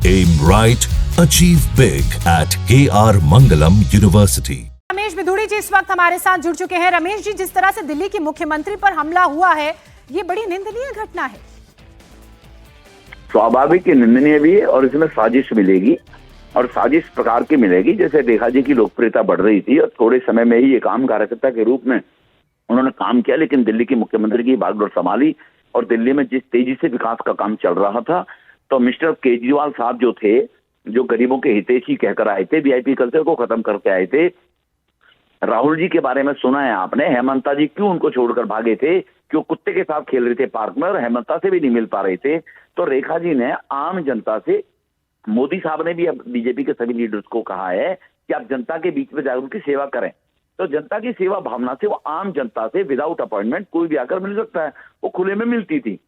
Aim right, achieve big at KR Mangalam University. Ramesh भिधुड़ी जी इस वक्त हमारे साथ जुड़ चुके हैं। रमेश जी, जिस तरह से दिल्ली की मुख्यमंत्री पर हमला हुआ है, ये बड़ी निंदनीय घटना है। स्वाभाविक निंदनीय भी है और इसमें साजिश मिलेगी और साजिश प्रकार की मिलेगी। जैसे रेखा जी की लोकप्रियता बढ़ रही थी और थोड़े समय में ही ये काम कार्यकर्ता के रूप में उन्होंने काम किया, लेकिन दिल्ली की मुख्यमंत्री की भागदौड़ संभाली और दिल्ली में जिस तेजी से विकास का काम चल रहा था, तो मिस्टर केजरीवाल साहब जो थे, जो गरीबों के हितैषी कहकर आए थे, वीआईपी कल्चर को खत्म करके आए थे। राहुल जी के बारे में सुना है आपने, हेमंता जी क्यों उनको छोड़कर भागे थे, क्यों कुत्ते के साथ खेल रहे थे पार्क में और हेमंता से भी नहीं मिल पा रहे थे। तो रेखा जी ने आम जनता से, मोदी साहब ने भी अब बीजेपी के सभी लीडर्स को कहा है कि आप जनता के बीच में जाकर उनकी सेवा करें। तो जनता की सेवा भावना से वो आम जनता से विदाउट अपॉइंटमेंट कोई भी आकर मिल सकता है, वो खुले में मिलती थी।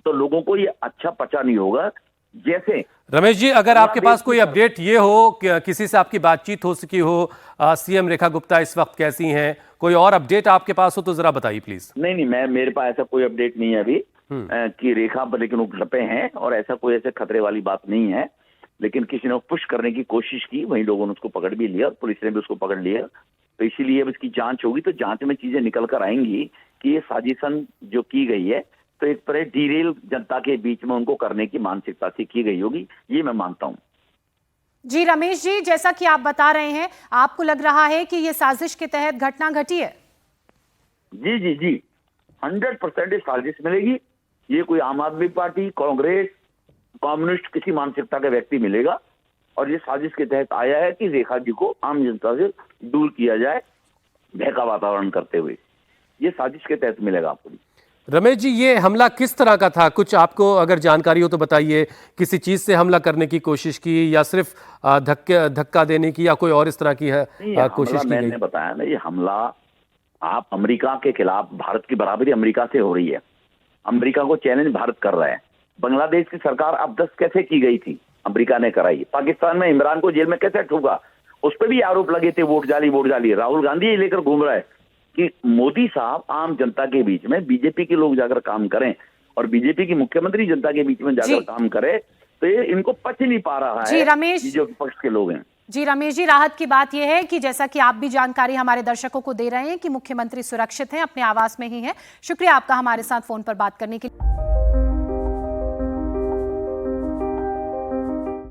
तो लोगों को ये अच्छा पचा नहीं होगा। जैसे रमेश जी, अगर आपके पास कोई अपडेट ये हो कि किसी से आपकी बातचीत हो सकी हो, सीएम रेखा गुप्ता इस वक्त कैसी हैं, कोई और अपडेट आपके पास हो तो जरा बताइए प्लीज। नहीं, मेरे पास ऐसा कोई अपडेट नहीं है अभी कि रेखा पर, लेकिन वो घर पे हैं और ऐसा कोई ऐसे खतरे वाली बात नहीं है। लेकिन किसी ने पुश करने की कोशिश की, वहीं लोगों ने उसको पकड़ भी लिया और पुलिस ने भी उसको पकड़ लिया। तो इसीलिए अब इसकी जांच होगी, तो जांच में चीजें निकल कर आएंगी कि ये साजिशन जो की गई है, तो एक तरह डीरेल जनता के बीच में उनको करने की मानसिकता से की गई होगी, ये मैं मानता हूं। जी रमेश जी, जैसा कि आप बता रहे हैं, आपको लग रहा है कि ये साजिश के तहत घटना घटी है? जी जी जी, 100% साजिश मिलेगी। ये कोई आम आदमी पार्टी, कांग्रेस, कम्युनिस्ट किसी मानसिकता का व्यक्ति मिलेगा और ये साजिश के तहत आया है कि रेखा जी को आम जनता से दूर किया जाए, भय का वातावरण करते हुए। ये साजिश के तहत मिलेगा आपको। रमेश जी, ये हमला किस तरह का था? कुछ आपको अगर जानकारी हो तो बताइए। किसी चीज से हमला करने की कोशिश की या सिर्फ धक्का देने की या कोई और इस तरह की कोशिश की? मैंने बताया ना, ये हमला आप अमेरिका के खिलाफ, भारत की बराबरी अमेरिका से हो रही है। अमेरिका को चैलेंज भारत कर रहा है। बांग्लादेश की सरकार अबदस्त कैसे की गई थी, अमेरिका ने कराई। पाकिस्तान में इमरान को जेल में कैसे ठूका, उस पर भी आरोप लगे थे, वोट जाली। राहुल गांधी ये लेकर घूम रहा है कि मोदी साहब आम जनता के बीच में, बीजेपी के लोग जाकर काम करें और बीजेपी की मुख्यमंत्री जनता के बीच में जाकर काम करे, तो ये इनको पच नहीं पा रहा है रमेश, जो विपक्ष के लोग हैं। जी रमेश जी, राहत की बात यह है कि जैसा कि आप भी जानकारी हमारे दर्शकों को दे रहे हैं कि मुख्यमंत्री सुरक्षित हैं, अपने आवास में ही हैं। शुक्रिया आपका हमारे साथ फोन पर बात करने के लिए।